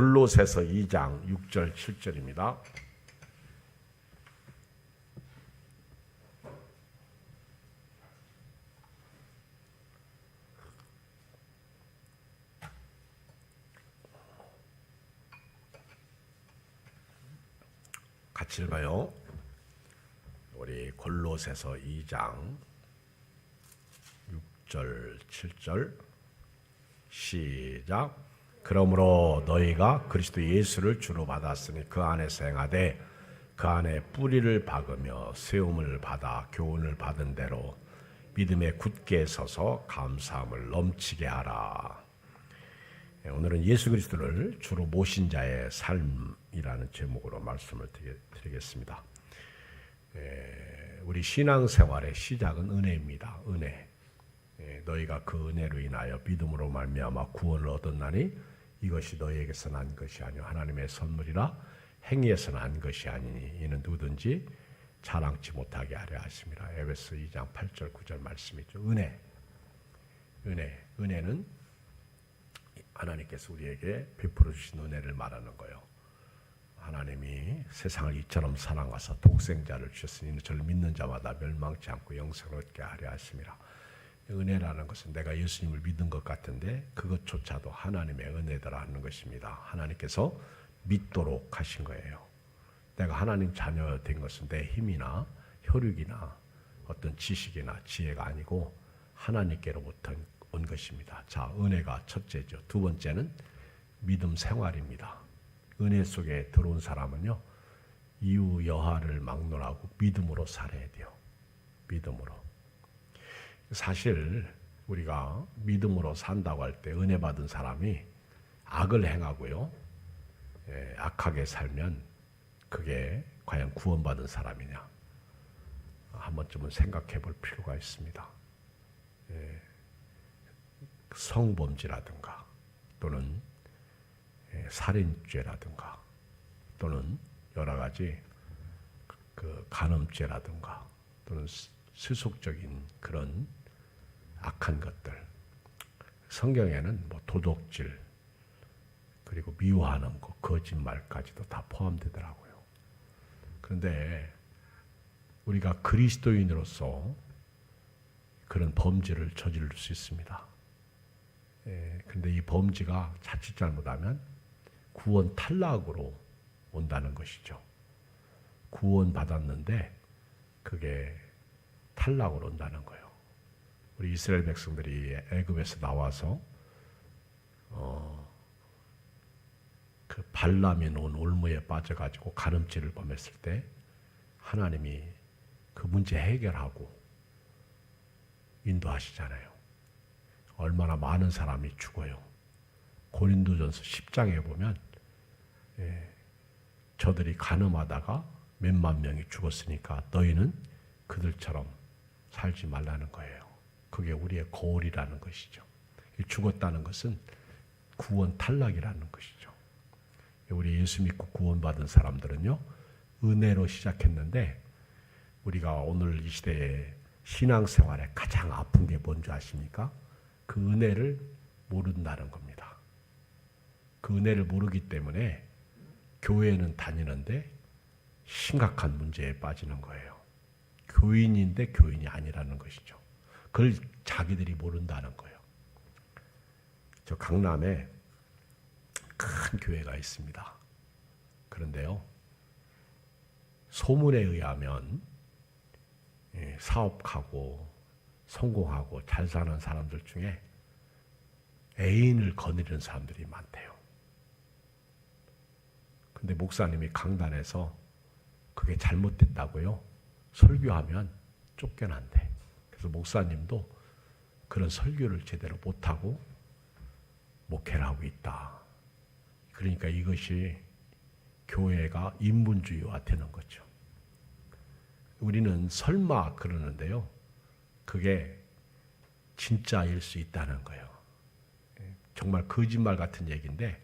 골로새서 2장 6절 7절입니다. 같이 읽어요. 우리 골로새서 2장 6절 7절 시작. 그러므로 너희가 그리스도 예수를 주로 받았으니 그 안에서 행하되 그 안에 뿌리를 박으며 세움을 받아 교훈을 받은 대로 믿음에 굳게 서서 감사함을 넘치게 하라. 오늘은 예수 그리스도를 주로 모신 자의 삶이라는 제목으로 말씀을 드리겠습니다. 우리 신앙생활의 시작은 은혜입니다. 은혜. 너희가 그 은혜로 인하여 믿음으로 말미암아 구원을 얻었나니 이것이 너희에게서 난 것이 아니요 하나님의 선물이라 행위에서 난 것이 아니니 이는 누구든지 자랑치 못하게 하려 하심이라. 에베소 2장 8절 9절 말씀이죠. 은혜는 하나님께서 우리에게 베풀어 주신 은혜를 말하는 거예요. 하나님이 세상을 이처럼 사랑하사 독생자를 주셨으니 저를 믿는 자마다 멸망치 않고 영생을 얻게 하려 하심이라. 은혜라는 것은 내가 예수님을 믿은 것 같은데 그것조차도 하나님의 은혜더라 하는 것입니다. 하나님께서 믿도록 하신 거예요. 내가 하나님 자녀 된 것은 내 힘이나 혈육이나 어떤 지식이나 지혜가 아니고 하나님께로부터 온 것입니다. 자, 은혜가 첫째죠. 두 번째는 믿음 생활입니다. 은혜 속에 들어온 사람은요, 이유 여하를 막론하고 믿음으로 살아야 돼요. 믿음으로. 사실 우리가 믿음으로 산다고 할 때 은혜 받은 사람이 악을 행하고요, 악하게 살면 그게 과연 구원받은 사람이냐 한 번쯤은 생각해 볼 필요가 있습니다. 성범죄라든가 또는 살인죄라든가 또는 여러 가지 그 간음죄라든가 또는 세속적인 그런 악한 것들, 성경에는 뭐 도둑질 그리고 미워하는 것, 거짓말까지도 다 포함되더라고요. 그런데 우리가 그리스도인으로서 그런 범죄를 저지를 수 있습니다. 그런데 이 범죄가 자칫 잘못하면 구원 탈락으로 온다는 것이죠. 구원 받았는데 그게 탈락으로 온다는 거예요. 우리 이스라엘 백성들이 애굽에서 나와서 그 발람이 놓은 올무에 빠져가지고 간음죄를 범했을 때 하나님이 그 문제 해결하고 인도하시잖아요. 얼마나 많은 사람이 죽어요. 고린도전서 10장에 보면 저들이 간음하다가 몇만 명이 죽었으니까 너희는 그들처럼 살지 말라는 거예요. 그게 우리의 거울이라는 것이죠. 죽었다는 것은 구원 탈락이라는 것이죠. 우리 예수 믿고 구원받은 사람들은요, 은혜로 시작했는데 우리가 오늘 이 시대에 신앙생활에 가장 아픈 게 뭔지 아십니까? 그 은혜를 모른다는 겁니다. 그 은혜를 모르기 때문에 교회는 다니는데 심각한 문제에 빠지는 거예요. 교인인데 교인이 아니라는 것이죠. 그걸 자기들이 모른다는 거예요. 저 강남에 큰 교회가 있습니다. 그런데요, 소문에 의하면 사업하고 성공하고 잘 사는 사람들 중에 애인을 거느리는 사람들이 많대요. 근데 목사님이 강단에서 그게 잘못됐다고요, 설교하면 쫓겨난대. 그래서 목사님도 그런 설교를 제대로 못하고 목회를 하고 있다. 그러니까 이것이 교회가 인본주의화 되는 거죠. 우리는 설마 그러는데요, 그게 진짜일 수 있다는 거예요. 정말 거짓말 같은 얘기인데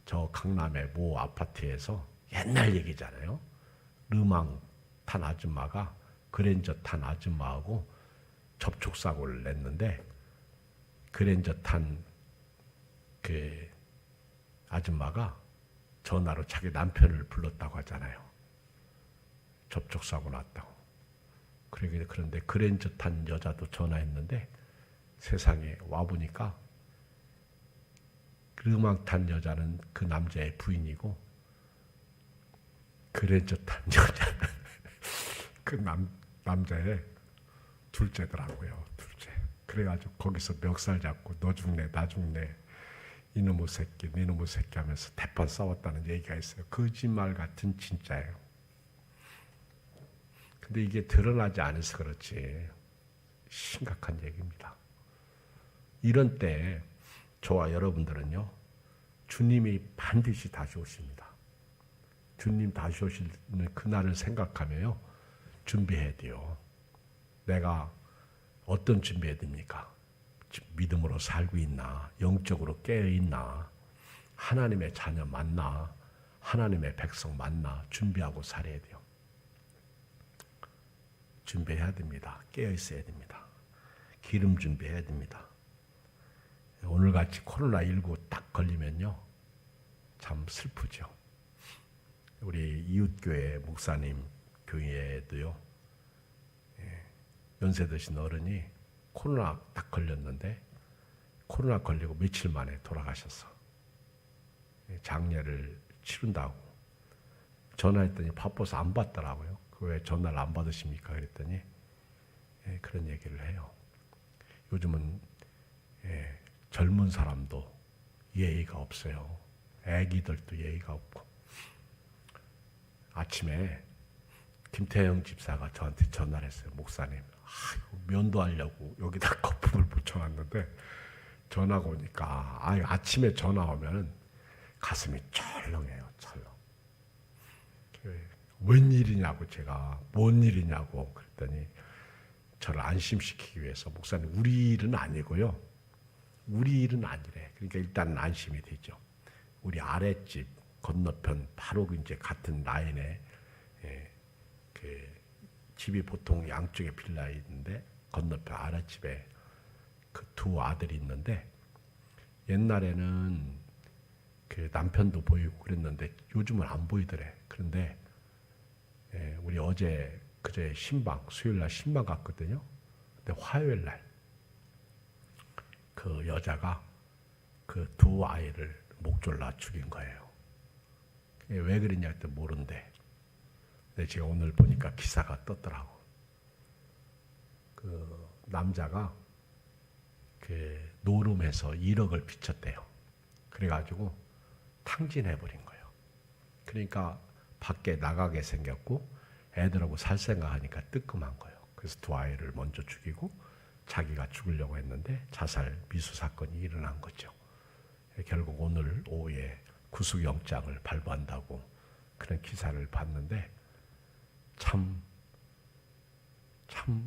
저 강남의 모 아파트에서 옛날 얘기잖아요. 르망 탄 아줌마가 그랜저 탄 아줌마하고 접촉사고를 냈는데 그랜저 탄 그 아줌마가 전화로 자기 남편을 불렀다고 하잖아요. 접촉사고 났다고. 그런데 그랜저 탄 여자도 전화했는데 세상에 와보니까 르망 탄 여자는 그 남자의 부인이고 그랜저 탄 여자는 그 남자의 둘째더라고요. 둘째. 그래가지고 거기서 멱살 잡고 너 죽네 나 죽네 이놈의 새끼 니놈의 새끼 하면서 대판 싸웠다는 얘기가 있어요. 거짓말 같은 진짜예요. 근데 이게 드러나지 않아서 그렇지 심각한 얘기입니다. 이런 때 저와 여러분들은요, 주님이 반드시 다시 오십니다. 주님 다시 오시는 그날을 생각하며요, 준비해야 돼요. 내가 어떤 준비해야 됩니까? 믿음으로 살고 있나? 영적으로 깨어있나? 하나님의 자녀 맞나? 하나님의 백성 맞나? 준비하고 살아야 돼요. 준비해야 됩니다. 깨어있어야 됩니다. 기름 준비해야 됩니다. 오늘같이 코로나19 딱 걸리면요, 참 슬프죠. 우리 이웃교회 목사님 교회에도요, 연세 드신 어른이 코로나 딱 걸렸는데 코로나 걸리고 며칠 만에 돌아가셨어. 장례를 치른다고 전화했더니 바빠서 안 받더라고요. 왜 전화를 안 받으십니까? 그랬더니 그런 얘기를 해요. 요즘은 젊은 사람도 예의가 없어요. 애기들도 예의가 없고. 아침에 김태영 집사가 저한테 전화를 했어요. 목사님, 면도하려고 여기다 거품을 붙여놨는데 전화가 오니까 아침에 전화 오면 가슴이 철렁해요. 철렁. 웬일이냐고 제가 뭔 일이냐고 그랬더니 저를 안심시키기 위해서 목사님 우리 일은 아니고요. 우리 일은 아니래. 그러니까 일단 안심이 되죠. 우리 아랫집 건너편 바로 이제 같은 라인에 그 집이 보통 양쪽에 빌라 있는데 건너편 아랫집에 그 두 아들이 있는데 옛날에는 그 남편도 보이고 그랬는데 요즘은 안 보이더래. 그런데 우리 어제 그제 신방 수요일날 신방 갔거든요. 근데 화요일날 그 여자가 그 두 아이를 목졸라 죽인 거예요. 왜 그랬냐 했더니 모른대. 근데 제가 오늘 보니까 기사가 떴더라고. 그 남자가 그 노름에서 1억을 빚졌대요. 그래가지고 탕진해버린 거예요. 그러니까 밖에 나가게 생겼고 애들하고 살 생각하니까 뜨끔한 거예요. 그래서 두 아이를 먼저 죽이고 자기가 죽으려고 했는데 자살 미수 사건이 일어난 거죠. 결국 오늘 오후에 구속영장을 발부한다고 그런 기사를 봤는데 참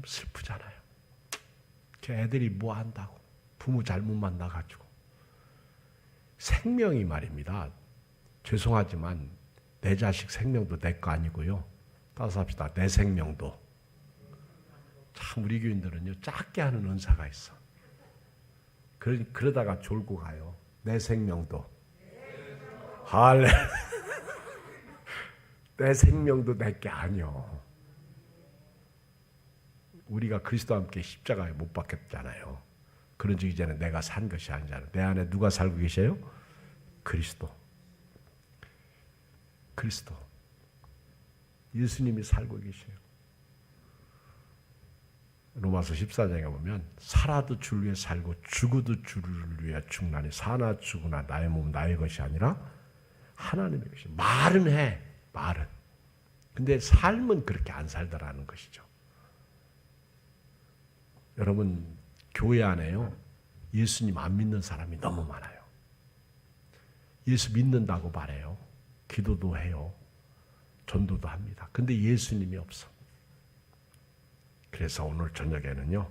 슬프잖아요. 애들이 뭐 한다고 부모 잘못 만나가지고 생명이 말입니다. 죄송하지만 내 자식 생명도 내 거 아니고요. 따서 합시다. 내 생명도. 참 우리 교인들은요 작게 하는 은사가 있어. 그러다가 졸고 가요. 내 생명도. 할래. 내 생명도 내 게 아니요. 우리가 그리스도와 함께 십자가에 못 박혔잖아요. 그런즉 이제는 내가 산 것이 아니잖아요. 내 안에 누가 살고 계세요? 그리스도. 그리스도. 예수님이 살고 계세요. 로마서 14장에 보면 살아도 주를 위해 살고 죽어도 주를 위해 죽나니 사나 죽으나 나의 몸 나의 것이 아니라 하나님의 것이. 말은 해. 말은. 근데 삶은 그렇게 안 살더라는 것이죠. 여러분 교회 안에요. 예수님 안 믿는 사람이 너무 많아요. 예수 믿는다고 말해요. 기도도 해요. 전도도 합니다. 근데 예수님이 없어. 그래서 오늘 저녁에는요,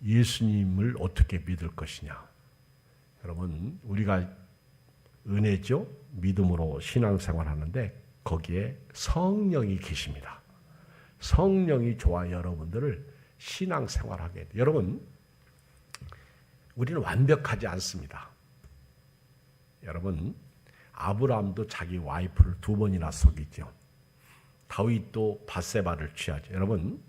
예수님을 어떻게 믿을 것이냐. 여러분, 우리가 은혜죠? 믿음으로 신앙생활 하는데 거기에 성령이 계십니다. 성령이 저와 여러분들을 신앙생활하게 해요. 여러분, 우리는 완벽하지 않습니다. 여러분, 아브라함도 자기 와이프를 2번이나 속이죠. 다윗도 밧세바를 취하죠. 여러분,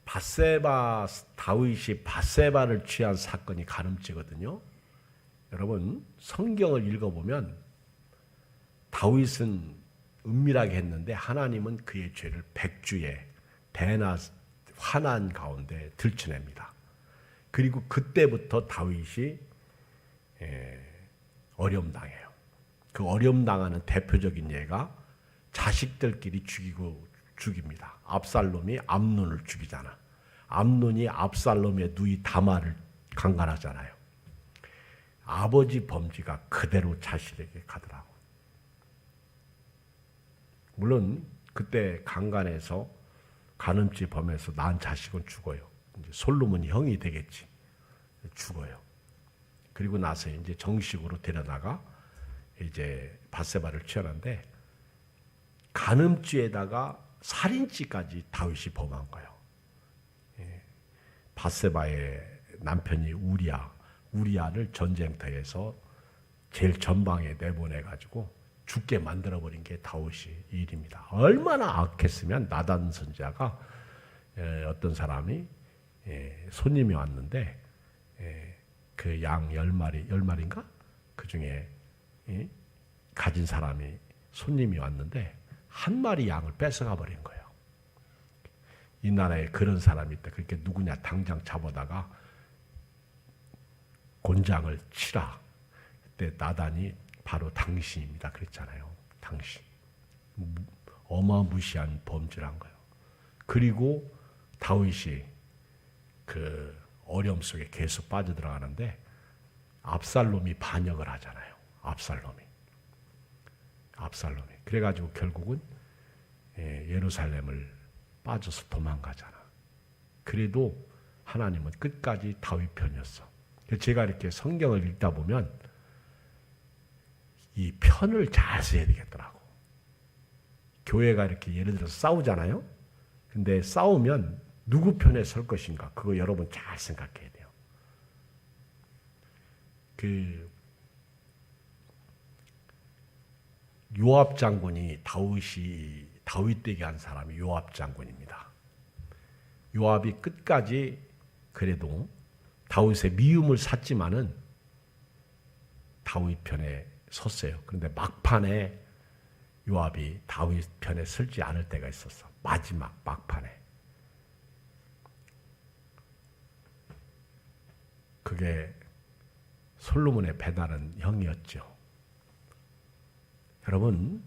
다윗이 밧세바를 취한 사건이 가늠죄거든요. 여러분, 성경을 읽어보면 다윗은 은밀하게 했는데 하나님은 그의 죄를 백주에 배나 환난 가운데 들춰냅니다. 그리고 그때부터 다윗이 어려움당해요. 그 어려움당하는 대표적인 예가 자식들끼리 죽입니다. 압살롬이 암논을 죽이잖아. 암논이 압살롬의 누이 다말을 강간하잖아요. 아버지 범죄가 그대로 자식에게 가더라고. 물론 그때 강간해서 간음죄 범해서 낳은 자식은 죽어요. 이제 솔로몬이 형이 되겠지. 죽어요. 그리고 나서 이제 정식으로 데려다가 이제 밧세바를 취하는데 간음죄에다가 살인죄까지 다윗이 범한 거예요. 밧세바의 남편이 우리아를 전쟁터에서 제일 전방에 내보내가지고 죽게 만들어버린 게 다윗의 일입니다. 얼마나 악했으면 나단 선지자가 어떤 사람이 손님이 왔는데 그 양 10마리인가? 그 중에 가진 사람이 손님이 왔는데 한 마리 양을 뺏어가 버린 거예요. 이 나라에 그런 사람이 있다. 그렇게 누구냐 당장 잡아다가 곤장을 치라. 그때 나단이 바로 당신입니다. 그랬잖아요. 당신. 어마무시한 범죄를 한 거예요. 그리고 다윗이 그 어려움 속에 계속 빠져들어가는데 압살롬이 반역을 하잖아요. 압살롬이. 그래가지고 결국은 예루살렘을 빠져서 도망가잖아. 그래도 하나님은 끝까지 다윗 편이었어. 제가 이렇게 성경을 읽다 보면 이 편을 잘 써야 되겠더라고. 교회가 이렇게 예를 들어서 싸우잖아요. 근데 싸우면 누구 편에 설 것인가? 그거 여러분 잘 생각해야 돼요. 그 요압 장군이 다윗 되게 한 사람이 요압 장군입니다. 요압이 끝까지 그래도 다윗의 미움을 샀지만은 다윗 편에 섰어요. 그런데 막판에 요압이 다윗 편에 설지 않을 때가 있었어. 마지막 막판에. 그게 솔로몬의 배다른 형이었죠. 여러분,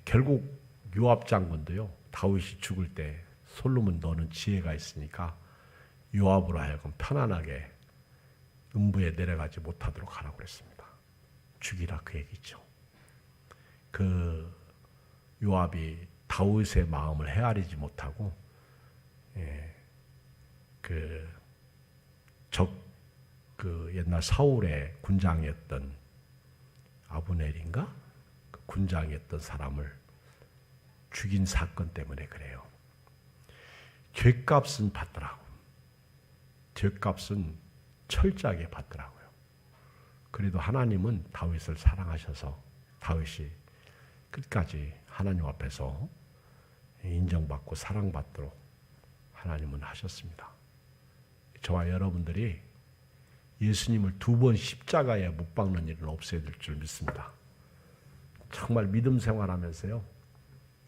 결국 요압 장군도요. 다윗이 죽을 때 솔로몬 너는 지혜가 있으니까 요압으로 하여금 편안하게 음부에 내려가지 못하도록 하라고 그랬습니다. 죽이라 그 얘기죠. 그 요압이 다윗의 마음을 헤아리지 못하고 그 옛날 사울의 군장이었던 아브넬인가? 그 군장이었던 사람을 죽인 사건 때문에 그래요. 죄값은 받더라고. 죄값은 철저하게 받더라고요. 그래도 하나님은 다윗을 사랑하셔서 다윗이 끝까지 하나님 앞에서 인정받고 사랑받도록 하나님은 하셨습니다. 저와 여러분들이 예수님을 2번 십자가에 못 박는 일은 없어야 될 줄 믿습니다. 정말 믿음 생활하면서요.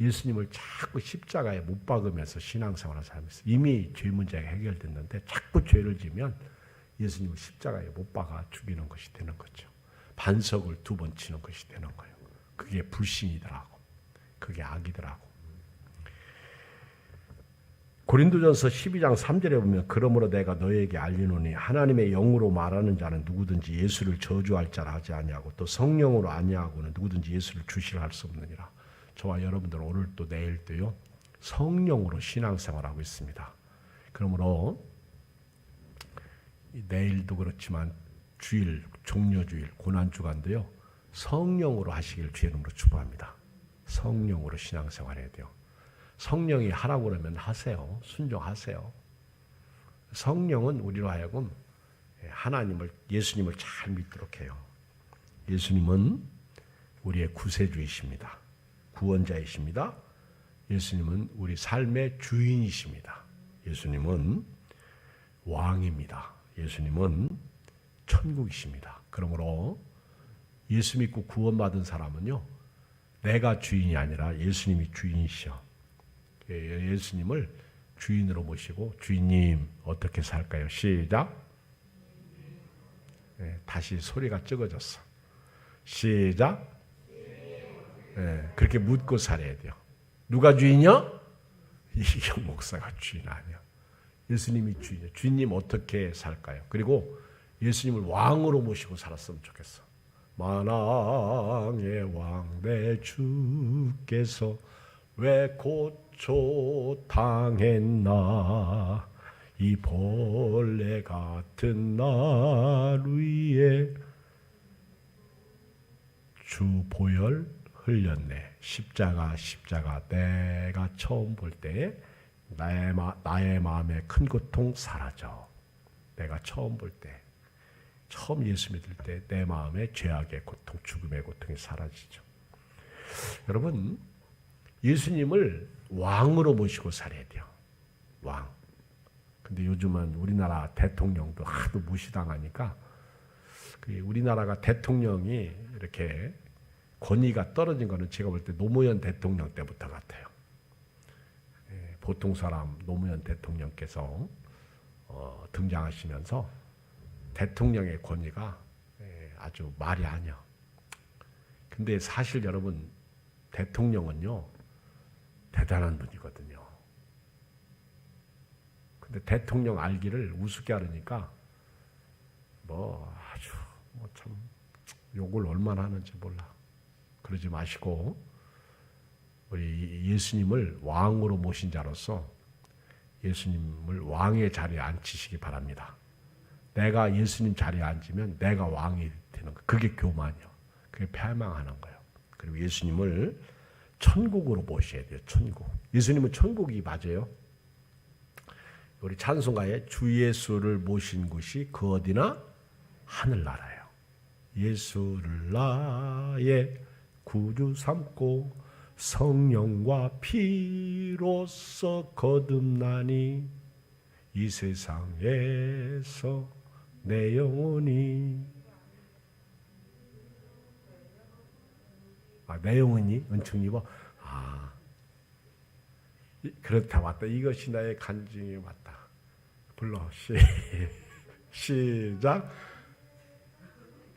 예수님을 자꾸 십자가에 못 박으면서 신앙생활하는 사람이 있어요. 이미 죄 문제가 해결됐는데 자꾸 죄를 지면 예수님을 십자가에 못 박아 죽이는 것이 되는 거죠. 반석을 2번 치는 것이 되는 거예요. 그게 불신이더라고. 그게 악이더라고. 고린도전서 12장 3절에 보면 그러므로 내가 너에게 알리노니 하나님의 영으로 말하는 자는 누구든지 예수를 저주할 자라 하지 아니하고 또 성령으로 아니하고는 누구든지 예수를 주시라 할 수 없느니라. 저와 여러분들 오늘 또 내일 또요 성령으로 신앙생활하고 있습니다. 그러므로 내일도 그렇지만 주일, 종료주일, 고난주간도요 성령으로 하시길 주의 이름으로 축복합니다. 성령으로 신앙생활해야 돼요. 성령이 하라고 그러면 하세요. 순종하세요. 성령은 우리로 하여금 하나님을, 예수님을 잘 믿도록 해요. 예수님은 우리의 구세주이십니다. 구원자이십니다. 예수님은 우리 삶의 주인이십니다. 예수님은 왕입니다. 예수님은 천국이십니다. 그러므로 예수 믿고 구원받은 사람은요, 내가 주인이 아니라 예수님이 주인이시여. 예수님을 주인으로 모시고, 주인님 어떻게 살까요? 시작. 다시 소리가 적어졌어. 시작. 그렇게 묻고 살아야 돼요. 누가 주인이야? 이경 목사가 주인 아니야. 예수님이 주인이야. 주인님 어떻게 살까요? 그리고 예수님을 왕으로 모시고 살았으면 좋겠어. 만왕의 왕 내 주께서 왜 고초 당했나, 이 벌레 같은 날 위에 주 보혈 흘렸네. 십자가 내가 처음 볼 때 나의 마음에 큰 고통 사라져. 내가 처음 볼 때, 처음 예수 믿을 때 내 마음에 죄악의 고통, 죽음의 고통이 사라지죠. 여러분, 예수님을 왕으로 모시고 살아야 돼요. 왕. 근데 요즘은 우리나라 대통령도 하도 무시당하니까 우리나라가 대통령이 이렇게 권위가 떨어진 거는 제가 볼 때 노무현 대통령 때부터 같아요. 보통 사람 노무현 대통령께서 등장하시면서 대통령의 권위가 아주 말이 아니야. 근데 사실 여러분, 대통령은요 대단한 분이거든요. 근데 대통령 알기를 우습게 하려니까 아주 참 욕을 얼마나 하는지 몰라. 그러지 마시고 우리 예수님을 왕으로 모신 자로서 예수님을 왕의 자리에 앉히시기 바랍니다. 내가 예수님 자리에 앉으면 내가 왕이 되는 거. 그게 교만이요. 그게 패망하는 거예요. 그리고 예수님을 천국으로 모셔야 돼요. 천국. 예수님은 천국이 맞아요. 우리 찬송가에 주 예수를 모신 곳이 그 어디나 하늘나라예요. 예수를 나의 구주 삼고 성령과 피로써 거듭나니 이 세상에서 내 영혼이 내 영혼이 은총 입어. 그렇다 맞다. 이것이 나의 간증이 맞다. 불러. 시작.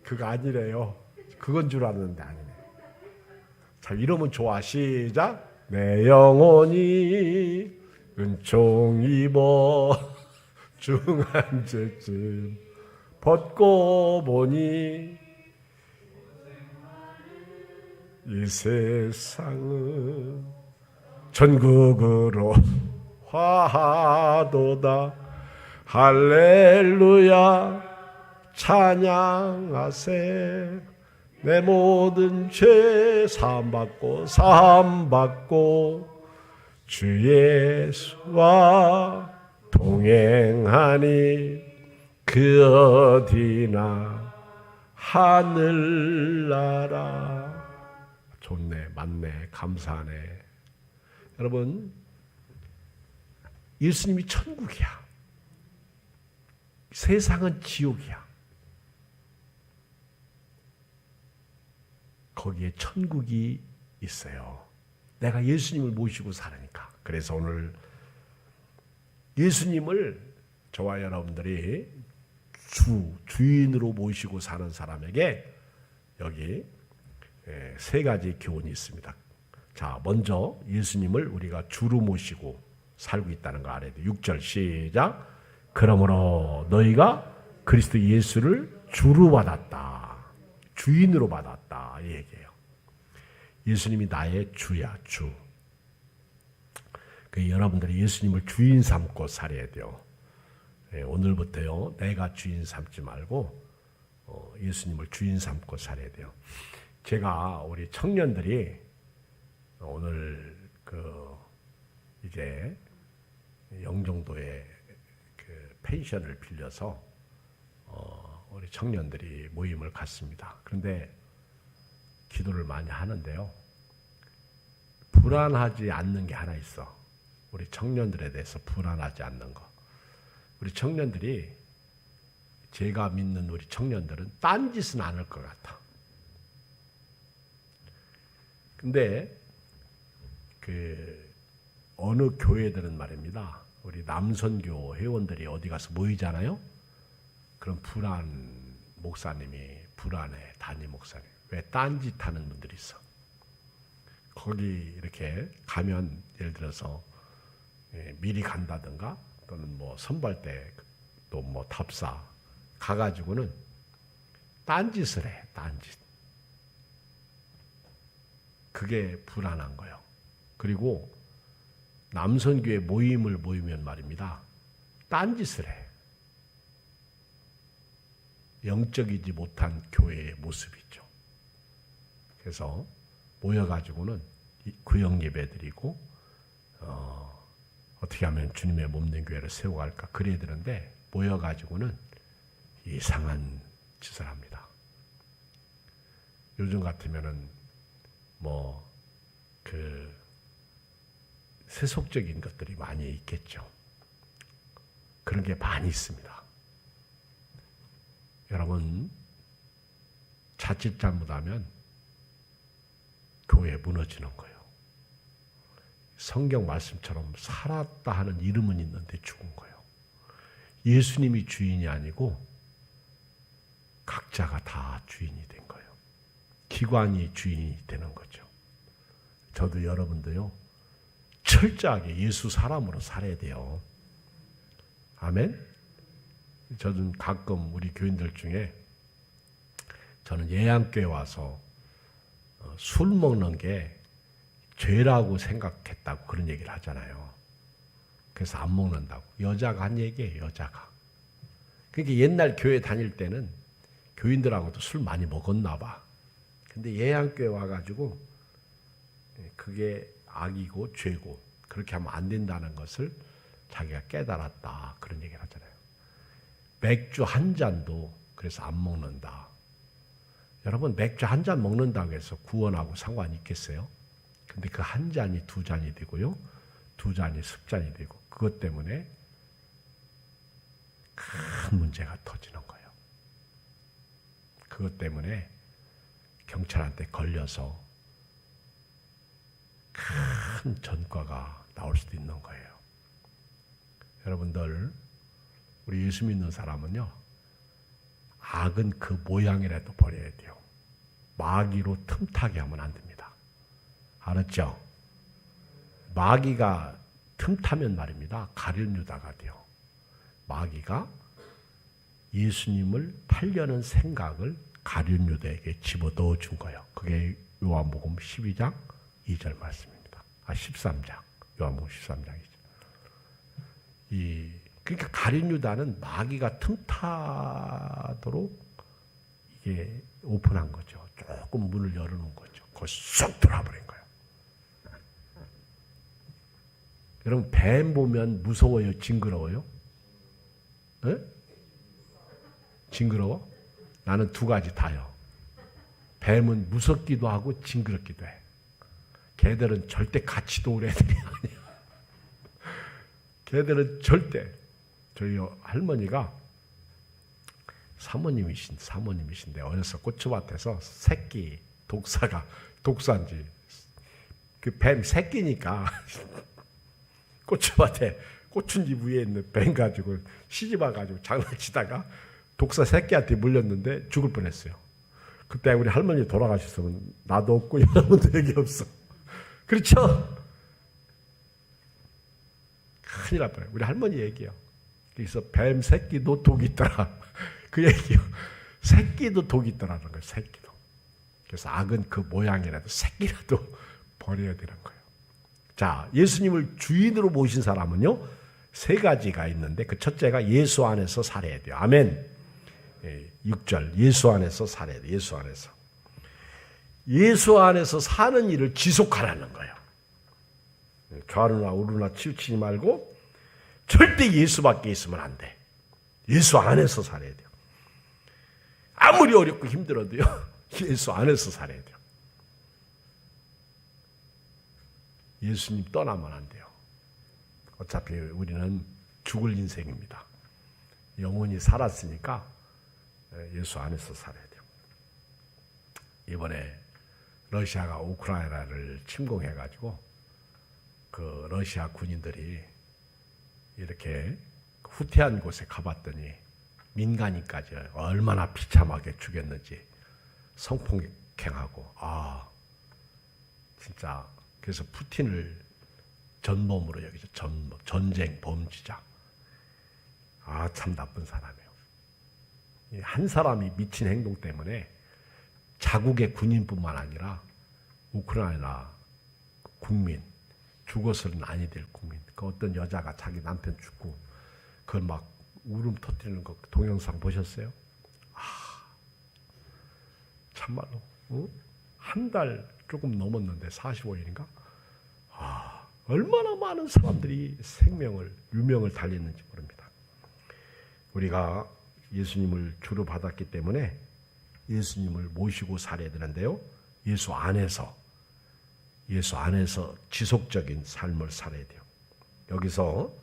그거 아니래요. 그건 줄 알았는데 아니네. 자, 이러면 좋아. 시작. 내 영혼이 은총 입어 중한 죄짐 벗고 보니 이 세상은 전국으로 화하도다. 할렐루야 찬양하세. 내 모든 죄 사함받고 주 예수와 동행하니 그 어디나 하늘나라. 좋네, 맞네, 감사하네. 여러분, 예수님이 천국이야. 세상은 지옥이야. 거기에 천국이 있어요. 내가 예수님을 모시고 살으니까. 그래서 오늘 예수님을 저와 여러분들이 주인으로 모시고 사는 사람에게 여기 세 가지 교훈이 있습니다. 자, 먼저 예수님을 우리가 주로 모시고 살고 있다는 거 알아야 돼. 6절 시작. 그러므로 너희가 그리스도 예수를 주로 받았다. 주인으로 받았다. 이 얘기예요. 예수님이 나의 주야, 주. 여러분들이 예수님을 주인 삼고 살아야 돼요. 오늘부터요, 내가 주인 삼지 말고 예수님을 주인 삼고 살아야 돼요. 제가 우리 청년들이 오늘 이제 영종도에 펜션을 빌려서 우리 청년들이 모임을 갖습니다. 그런데 기도를 많이 하는데요. 불안하지 않는 게 하나 있어. 우리 청년들에 대해서 불안하지 않는 거. 우리 청년들이, 제가 믿는 우리 청년들은 딴짓은 안 할 것 같아. 근데 어느 교회들은 말입니다. 우리 남선교 회원들이 어디 가서 모이잖아요. 그럼 목사님이 불안해. 담임 목사님. 왜 딴짓하는 분들이 있어. 거기 이렇게 가면 예를 들어서 미리 간다든가 또는 뭐 선발대 또 뭐 답사 가가지고는 딴짓을 해. 딴짓. 그게 불안한 거예요. 그리고 남선교회 모임을 모이면 말입니다. 딴짓을 해. 영적이지 못한 교회의 모습이죠. 그래서 모여가지고는 구역 예배 드리고 어떻게 하면 주님의 몸된 교회를 세워갈까 그래야 되는데 모여가지고는 이상한 짓을 합니다. 요즘 같으면은 세속적인 것들이 많이 있겠죠. 그런 게 많이 있습니다. 여러분, 자칫 잘못하면 교회 무너지는 거예요. 성경 말씀처럼 살았다 하는 이름은 있는데 죽은 거예요. 예수님이 주인이 아니고 각자가 다 주인이 된 거예요. 기관이 주인이 되는 거죠. 저도 여러분도요, 철저하게 예수 사람으로 살아야 돼요. 아멘? 저는 가끔 우리 교인들 중에 저는 예양교회 와서 술 먹는 게 죄라고 생각했다고 그런 얘기를 하잖아요. 그래서 안 먹는다고. 여자가 한 얘기예요. 여자가. 그러니까 옛날 교회 다닐 때는 교인들하고도 술 많이 먹었나 봐. 근데 예양교회 와가지고 그게 악이고 죄고 그렇게 하면 안 된다는 것을 자기가 깨달았다. 그런 얘기를 하잖아요. 맥주 한 잔도 그래서 안 먹는다. 여러분, 맥주 한 잔 먹는다고 해서 구원하고 상관이 있겠어요? 근데 그 한 잔이 두 잔이 되고요. 두 잔이 습잔이 되고 그것 때문에 큰 문제가 터지는 거예요. 그것 때문에 경찰한테 걸려서 큰 전과가 나올 수도 있는 거예요. 여러분들, 우리 예수 믿는 사람은요, 악은 그 모양이라도 버려야 돼요. 마귀로 틈타게 하면 안 됩니다. 알았죠? 마귀가 틈타면 말입니다. 가룟유다가 돼요. 마귀가 예수님을 팔려는 생각을 가룟유다에게 집어넣어 준 거예요. 그게 요한복음 12장 2절 말씀입니다. 13장. 요한복음 13장이죠. 그러니까 가룟유다는 마귀가 틈타도록 이게 오픈한 거죠. 조금 문을 열어놓은 거죠. 거기 쏙 들어와버린 거예요. 여러분, 뱀 보면 무서워요? 징그러워요? 네? 징그러워? 나는 두 가지 다요. 뱀은 무섭기도 하고 징그럽기도 해. 걔들은 절대 같이 놀 애들이 아니야. 걔들은 절대. 저희 할머니가 사모님이신데 어려서 고추밭에서 새끼 독사가 독사인지 그 뱀 새끼니까 고추밭에 고추잎 위에 있는 뱀 가지고 시집와 가지고 장난치다가 독사 새끼한테 물렸는데 죽을 뻔했어요. 그때 우리 할머니 돌아가셨으면 나도 없고 여러분도 여기 없어. 그렇죠? 큰일 날 뻔해요. 우리 할머니 얘기요. 그래서 뱀 새끼도 독이 있더라. 그 얘기요. 새끼도 독이 있더라는 거예요. 새끼도. 그래서 악은 그 모양이라도 새끼라도 버려야 되는 거예요. 자, 예수님을 주인으로 모신 사람은요, 세 가지가 있는데 그 첫째가 예수 안에서 살아야 돼요. 아멘. 6절 예수 안에서 살아야 돼요. 예수 안에서. 예수 안에서 사는 일을 지속하라는 거예요. 좌루나 우루나 치우치지 말고 절대 예수밖에 있으면 안 돼. 예수 안에서 살아야 돼요. 아무리 어렵고 힘들어도요, 예수 안에서 살아야 돼요. 예수님 떠나면 안 돼요. 어차피 우리는 죽을 인생입니다. 영혼이 살았으니까 예수 안에서 살아야 돼요. 이번에 러시아가 우크라이나를 침공해가지고 그 러시아 군인들이 이렇게 후퇴한 곳에 가봤더니 민간인까지 얼마나 비참하게 죽였는지 성폭행하고 진짜 그래서 푸틴을 전범으로 여기죠. 전쟁 범죄자. 참 나쁜 사람이에요. 한 사람이 미친 행동 때문에 자국의 군인뿐만 아니라 우크라이나 국민, 죽어서는 아니 될 국민, 그 어떤 여자가 자기 남편 죽고 그걸 막 울음 터뜨리는 거 동영상 보셨어요? 참말로 한 달 조금 넘었는데 45일인가? 얼마나 많은 사람들이 유명을 달렸는지 모릅니다. 우리가 예수님을 주로 받았기 때문에 예수님을 모시고 살아야 되는데요. 예수 안에서 지속적인 삶을 살아야 돼요. 여기서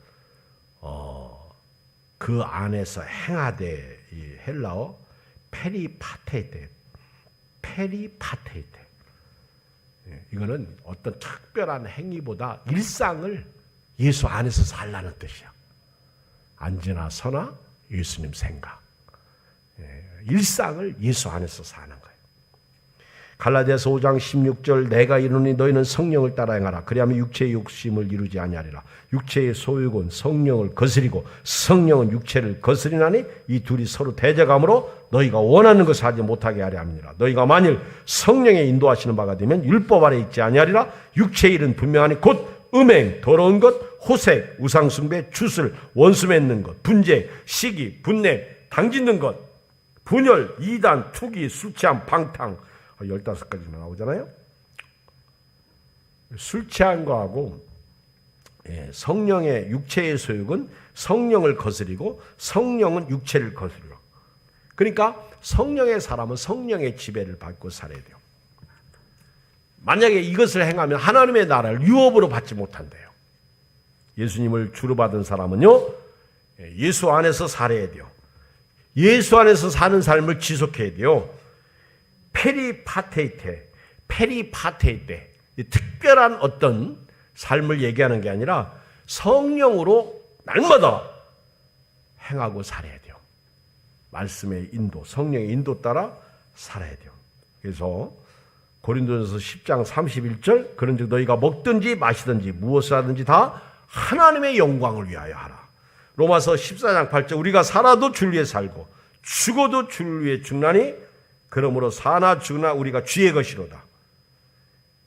그 안에서 행하되 이 헬라어 페리파테이테. 이거는 어떤 특별한 행위보다 일상을 예수 안에서 살라는 뜻이야. 앉으나 서나 예수님 생각. 일상을 예수 안에서 사는 거예요. 갈라디아서 5장 16절 내가 이르노니 너희는 성령을 따라 행하라. 그리하면 육체의 욕심을 이루지 아니하리라. 육체의 소욕은 성령을 거스리고 성령은 육체를 거스리나니 이 둘이 서로 대적함으로 너희가 원하는 것을 하지 못하게 하려 함이니라. 너희가 만일 성령의 인도하시는 바가 되면 율법 아래 있지 아니하리라. 육체의 일은 분명하니 곧 음행, 더러운 것, 호색, 우상숭배, 주술, 원수 맺는 것, 분쟁, 시기, 분냄, 당짓는 것, 분열, 이단, 투기, 술 취함, 방탕 15가지나 나오잖아요. 술 취한 거하고 성령의 육체의 소욕은 성령을 거스리고 성령은 육체를 거스리고 그러니까 성령의 사람은 성령의 지배를 받고 살아야 돼요. 만약에 이것을 행하면 하나님의 나라를 유업으로 받지 못한대요. 예수님을 주로 받은 사람은요. 예수 안에서 살아야 돼요. 예수 안에서 사는 삶을 지속해야 돼요. 페리파테이테, 특별한 어떤 삶을 얘기하는 게 아니라 성령으로 날마다 행하고 살아야 돼요. 말씀의 인도, 성령의 인도 따라 살아야 돼요. 그래서 고린도전서 10장 31절 그런즉 너희가 먹든지 마시든지 무엇을 하든지 다 하나님의 영광을 위하여 하라. 로마서 14장 8절 우리가 살아도 줄 위에 살고 죽어도 줄 위에 죽나니 그러므로 사나 죽으나 우리가 주의 것이로다.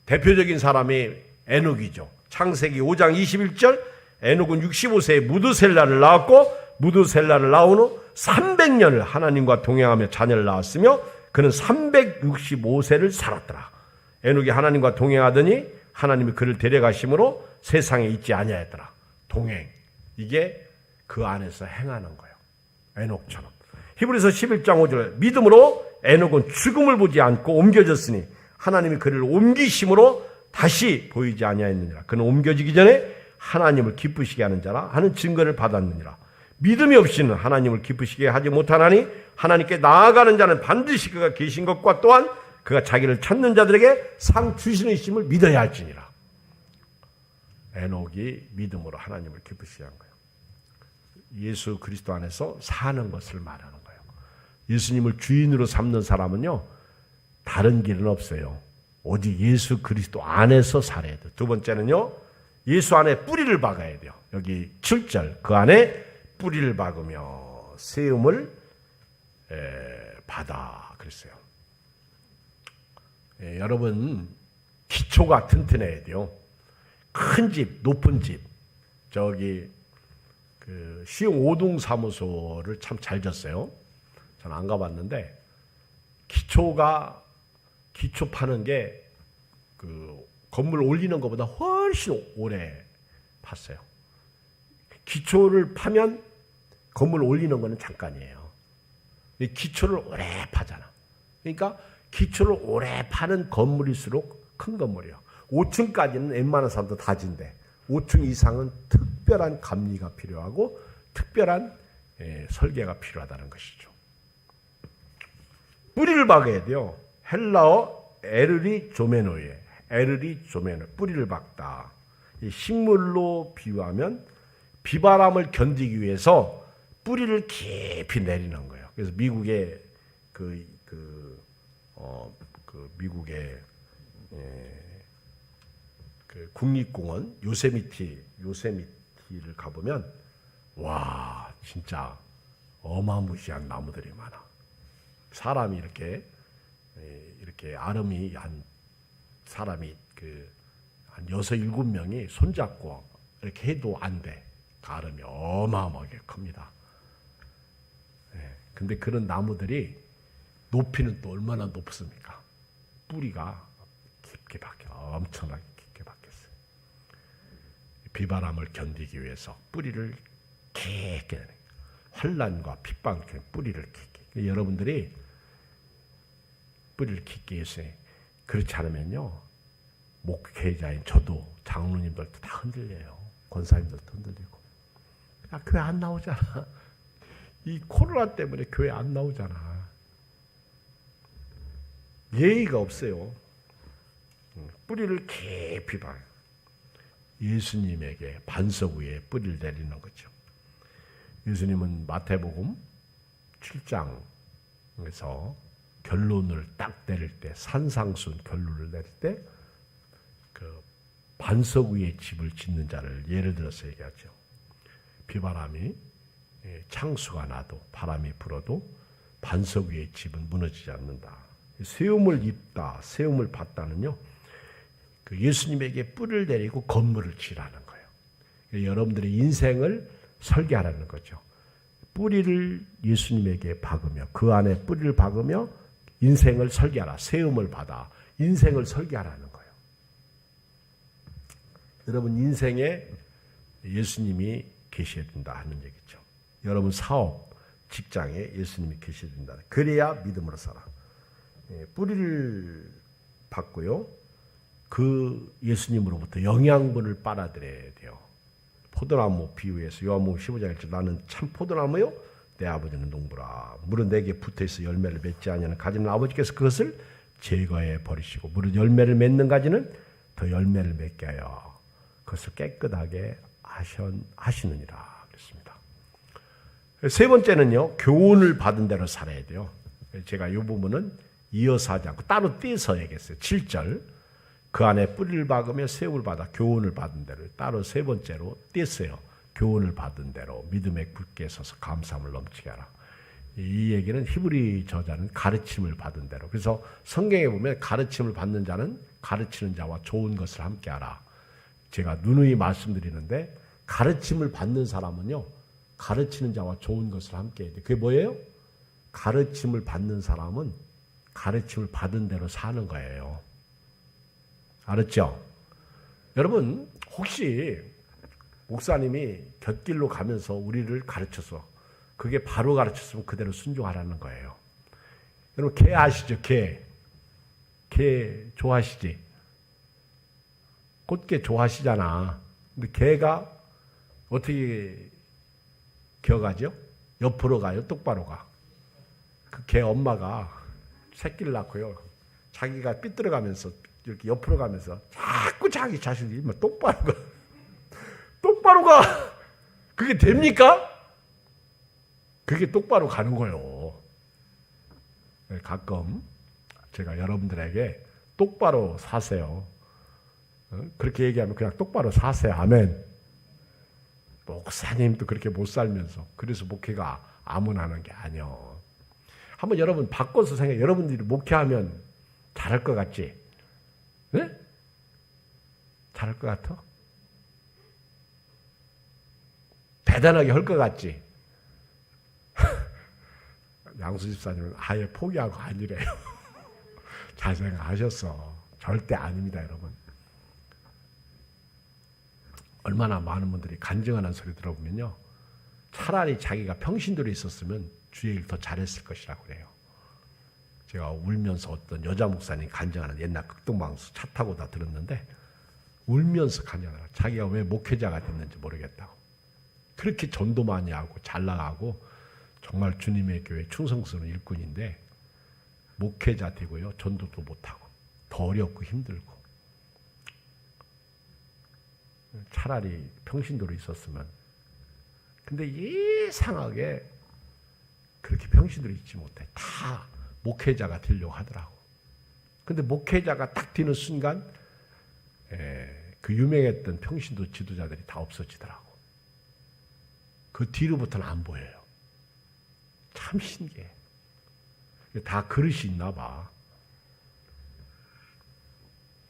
대표적인 사람이 에녹이죠. 창세기 5장 21절 에녹은 65세에 무드셀라를 낳았고 무드셀라를 낳은 후 300년을 하나님과 동행하며 자녀를 낳았으며 그는 365세를 살았더라. 에녹이 하나님과 동행하더니 하나님이 그를 데려가심으로 세상에 있지 아니하였더라. 동행. 이게 그 안에서 행하는 거예요. 에녹처럼. 히브리서 11장 5절 믿음으로 에녹은 죽음을 보지 않고 옮겨졌으니 하나님이 그를 옮기심으로 다시 보이지 아니하였느니라. 그는 옮겨지기 전에 하나님을 기쁘시게 하는 자라 하는 증거를 받았느니라. 믿음이 없이는 하나님을 기쁘시게 하지 못하나니 하나님께 나아가는 자는 반드시 그가 계신 것과 또한 그가 자기를 찾는 자들에게 상 주시는 이심을 믿어야 할지니라. 에녹이 믿음으로 하나님을 기쁘시게 한 거예요. 예수 그리스도 안에서 사는 것을 말하는 거예요. 예수님을 주인으로 삼는 사람은요. 다른 길은 없어요. 오직 예수 그리스도 안에서 살아야 돼요. 두 번째는요. 예수 안에 뿌리를 박아야 돼요. 여기 7절 그 안에 뿌리를 박으며 세움을 받아 그랬어요. 여러분 기초가 튼튼해야 돼요. 큰 집, 높은 집 저기 그 시흥 오동 사무소를 참 잘 졌어요. 저는 안 가봤는데 기초 파는 게 그 건물 올리는 것보다 훨씬 오래 팠어요. 기초를 파면 건물 올리는 거는 잠깐이에요. 기초를 오래 파잖아. 그러니까 기초를 오래 파는 건물일수록 큰 건물이에요. 5층까지는 웬만한 사람도 다 진대. 5층 이상은 특별한 감리가 필요하고 특별한 설계가 필요하다는 것이죠. 뿌리를 박아야 돼요. 헬라어 에르리 조메노에 에르리 조메노 뿌리를 박다. 이 식물로 비유하면 비바람을 견디기 위해서 뿌리를 깊이 내리는 거예요. 그래서 미국의 미국의 그 국립공원 요세미티를 가보면 와 진짜 어마무시한 나무들이 많아. 사람이 이렇게 아름이 한 사람이 한 6, 7명이 손잡고 이렇게 해도 안 돼. 그 아름이 어마어마하게 큽니다. 근데 그런 나무들이 높이는 또 얼마나 높습니까? 뿌리가 깊게 박혀 엄청나게 깊게 박혔어요. 비바람을 견디기 위해서 뿌리를 깊게 환난과 핍박을 뿌리를 깊게. 여러분들이 뿌리를 깊게 해서 그렇지 않으면요 목회자인 저도 장로님들도 다 흔들려요. 권사님들도 흔들리고. 야, 교회 안 나오잖아. 이 코로나 때문에 교회 안 나오잖아. 예의가 없어요. 뿌리를 깊이 봐요. 예수님에게 반석 위에 뿌리를 내리는 거죠. 예수님은 마태복음 7장에서 결론을 딱 내릴 때, 산상순 결론을 내릴 때, 그 반석 위에 집을 짓는 자를 예를 들어서 얘기하죠. 비바람이 창수가 나도 바람이 불어도 반석 위에 집은 무너지지 않는다. 세움을 입다, 세움을 받다는요. 그 예수님에게 뿔을 내리고 건물을 지라는 거예요. 여러분들의 인생을 설계하라는 거죠. 뿌리를 예수님에게 박으며 그 안에 뿌리를 박으며 인생을 설계하라. 세움을 받아 인생을 설계하라는 거예요. 여러분 인생에 예수님이 계셔야 된다 하는 얘기죠. 여러분 사업, 직장에 예수님이 계셔야 된다. 그래야 믿음으로 살아. 뿌리를 받고요. 그 예수님으로부터 영양분을 빨아들여야 돼요. 포도나무 비유해서 요한복음 15장에 나는 참 포도나무요 내 아버지는 농부라. 물은 내게 붙어있어 열매를 맺지 않으면 가지는 아버지께서 그것을 제거해 버리시고 물은 열매를 맺는 가지는 더 열매를 맺게 하여 그것을 깨끗하게 하시느니라 그랬습니다. 세 번째는요. 교훈을 받은 대로 살아야 돼요. 제가 이 부분은 이어서 하지 않고 따로 떼서 얘기했어요. 7절 그 안에 뿌리를 박으며 세움을 받아 교훈을 받은 대로 따로 세 번째로 떼어요. 교훈을 받은 대로 믿음에 굳게 서서 감사함을 넘치게 하라. 이 얘기는 히브리 저자는 가르침을 받은 대로. 그래서 성경에 보면 가르침을 받는 자는 가르치는 자와 좋은 것을 함께 하라. 제가 누누이 말씀드리는데 가르침을 받는 사람은요. 가르치는 자와 좋은 것을 함께 해야 돼. 그게 뭐예요? 가르침을 받는 사람은 가르침을 받은 대로 사는 거예요. 알았죠? 여러분 혹시 목사님이 곁길로 가면서 우리를 가르쳐서 그게 바로 가르쳤으면 그대로 순종하라는 거예요. 여러분 개 아시죠? 개 좋아하시지? 꽃게 좋아하시잖아. 근데 개가 어떻게 기어가죠? 옆으로 가요? 똑바로 가? 그 개 엄마가 새끼를 낳고요. 자기가 삐뚤어가면서 이렇게 옆으로 가면서 자꾸 자기 자신이 똑바로 가. 똑바로 가. 그게 됩니까? 그게 똑바로 가는 거예요. 가끔 제가 여러분들에게 똑바로 사세요. 그렇게 얘기하면 그냥 똑바로 사세요. 아멘. 목사님도 그렇게 못 살면서 그래서 목회가 아무나 하는 게 아니요. 한번 여러분 바꿔서 생각해. 여러분들이 목회하면 잘할 것 같지? 네? 잘할 것 같아? 대단하게 할 것 같지? 양수 집사님은 아예 포기하고 아니래요. 잘 생각하셨어. 절대 아닙니다, 여러분. 얼마나 많은 분들이 간증하는 소리 들어보면요. 차라리 자기가 평신도로 있었으면 주의 일 더 잘했을 것이라고 그래요. 제가 울면서 어떤 여자 목사님 간증하는 옛날 극동방송 차 타고 다 들었는데 울면서 간증하더라. 자기가 왜 목회자가 됐는지 모르겠다고. 그렇게 전도 많이 하고 잘 나가고 정말 주님의 교회 충성스러운 일꾼인데 목회자 되고요. 전도도 못하고 더 어렵고 힘들고 차라리 평신도로 있었으면. 근데 이상하게 그렇게 평신도로 있지 못해. 다 목회자가 되려고 하더라고. 근데 목회자가 딱 되는 순간 그 유명했던 평신도 지도자들이 다 없어지더라고. 그 뒤로부터는 안 보여요. 참 신기해. 다 그릇이 있나 봐.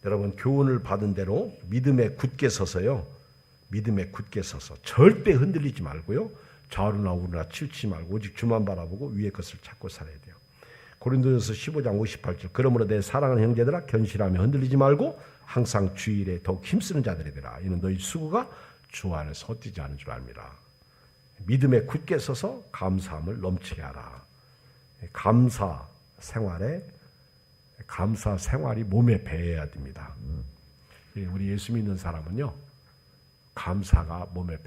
여러분 교훈을 받은 대로 믿음에 굳게 서서요. 믿음에 굳게 서서 절대 흔들리지 말고요. 좌우나 우나 치우치지 말고 오직 주만 바라보고 위의 것을 찾고 살아야 돼요. 고린도전서 15장 58절 그러므로 내 사랑하는 형제들아 견실하며 흔들리지 말고 항상 주일에 더욱 힘쓰는 자들이 되라. 이는 너희 수고가 주 안에서 헛되지 않은 줄 압니다. 믿음에 굳게 서서 감사함을 넘치게 하라. 감사 생활이 몸에 배어야 됩니다. 우리 예수 믿는 사람은요. 감사가 몸에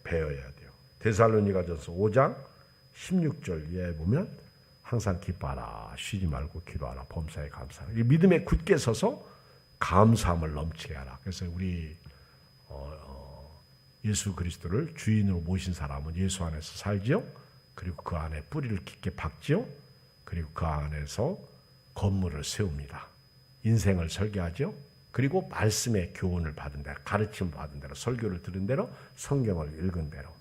배어야 돼요. 데살로니가전서 5장 16절에 보면 항상 기뻐하라. 쉬지 말고 기도하라. 범사에 감사하라. 이 믿음에 굳게 서서 감사함을 넘치게 하라. 그래서 우리 예수 그리스도를 주인으로 모신 사람은 예수 안에서 살지요. 그리고 그 안에 뿌리를 깊게 박지요. 그리고 그 안에서 건물을 세웁니다. 인생을 설계하죠. 그리고 말씀의 교훈을 받은 대로, 가르침 받은 대로, 설교를 들은 대로, 성경을 읽은 대로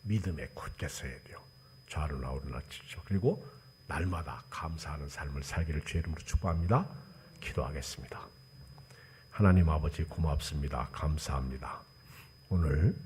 믿음에 굳게 서야 돼요. 좌우나 우나 치죠. 그리고 날마다 감사하는 삶을 살기를 주의 이름으로 축복합니다. 기도하겠습니다. 하나님 아버지 고맙습니다. 감사합니다. 오늘